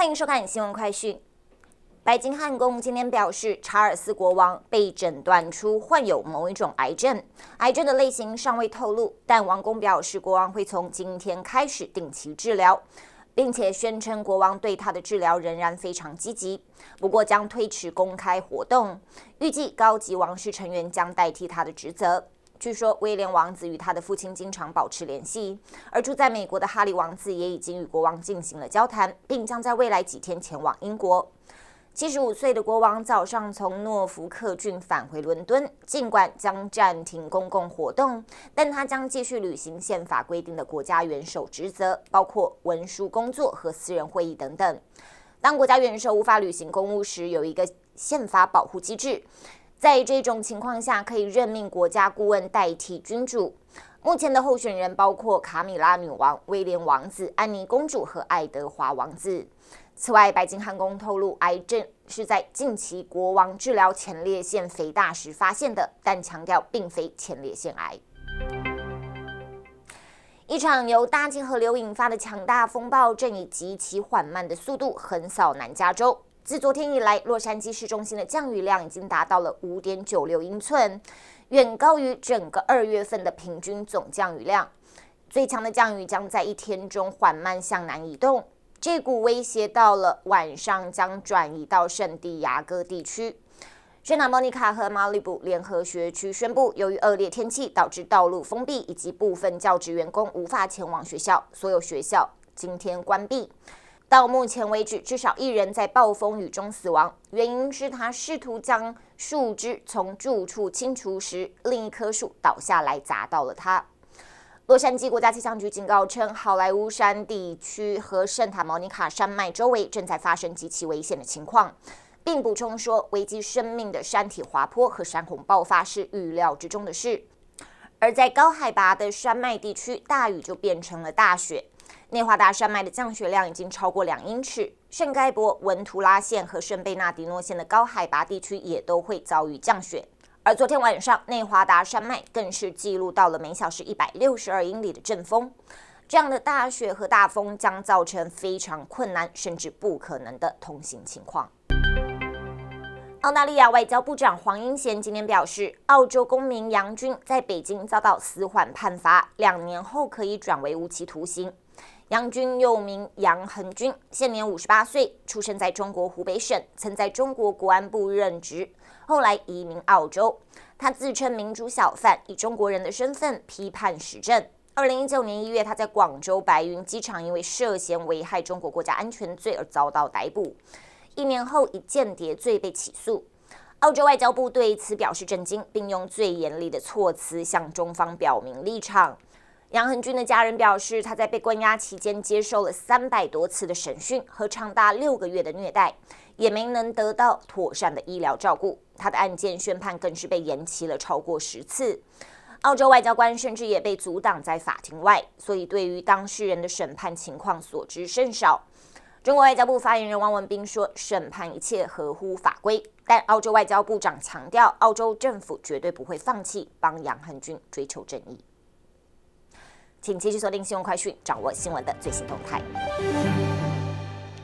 欢迎收看新闻快讯。白金汉宫今天表示，查尔斯国王被诊断出患有某一种癌症，癌症的类型尚未透露，但王宫表示国王会从今天开始定期治疗，并且宣称国王对他的治疗仍然非常积极，不过将推迟公开活动，预计高级王室成员将代替他的职责。据说威廉王子与他的父亲经常保持联系，而住在美国的哈利王子也已经与国王进行了交谈，并将在未来几天前往英国。75岁的国王早上从诺福克郡返回伦敦，尽管将暂停公共活动，但他将继续履行宪法规定的国家元首职责，包括文书工作和私人会议等等。当国家元首无法履行公务时，有一个宪法保护机制。在这种情况下，可以任命国家顾问代替君主。目前的候选人包括卡米拉女王、威廉王子、安妮公主和爱德华王子。此外，白金汉宫透露，癌症是在近期国王治疗前列腺肥大时发现的，但强调并非前列腺癌。一场由大气河流引发的强大风暴正以极其缓慢的速度横扫南加州。自昨天以来，洛杉矶市中心的降雨量已经达到了5.96英寸，远高于整个2月份的平均总降雨量。最强的降雨将在一天中缓慢向南移动，这股威胁到了晚上将转移到圣地亚哥地区。圣塔莫尼卡和马里布联合学区宣布，由于恶劣天气导致道路封闭以及部分教职员工无法前往学校，所有学校今天关闭。到目前为止，至少1人在暴风雨中死亡，原因是他试图将树枝从住处清除时，另一棵树倒下来砸到了他。洛杉矶国家气象局警告称，好莱坞山地区和圣塔莫尼卡山脉周围正在发生极其危险的情况，并补充说，危及生命的山体滑坡和山洪爆发是预料之中的事。而在高海拔的山脉地区，大雨就变成了大雪。内华达山脉的降雪量已经超过2英尺，圣盖博、文图拉县和圣贝纳迪诺县的高海拔地区也都会遭遇降雪。而昨天晚上，内华达山脉更是记录到了每小时162英里的阵风。这样的大雪和大风将造成非常困难甚至不可能的通行情况。澳大利亚外交部长黄英贤今天表示，澳洲公民杨军在北京遭到死缓判罚，2年后可以转为无期徒刑。杨军又名杨恒军，现年58岁，出生在中国湖北省，曾在中国国安部任职，后来移民澳洲。他自称民主小贩，以中国人的身份批判时政。2019年1月，他在广州白云机场因为涉嫌危害中国国家安全罪而遭到逮捕，1年后以间谍罪被起诉。澳洲外交部对此表示震惊，并用最严厉的措辞向中方表明立场。杨恒军的家人表示，他在被关押期间接受了300多次的审讯和长达6个月的虐待，也没能得到妥善的医疗照顾。他的案件宣判更是被延期了超过10次。澳洲外交官甚至也被阻挡在法庭外，所以对于当事人的审判情况所知甚少。中国外交部发言人汪文斌说，审判一切合乎法规，但澳洲外交部长强调，澳洲政府绝对不会放弃帮杨恒军追求正义。请继续锁定新闻快讯，掌握新闻的最新动态。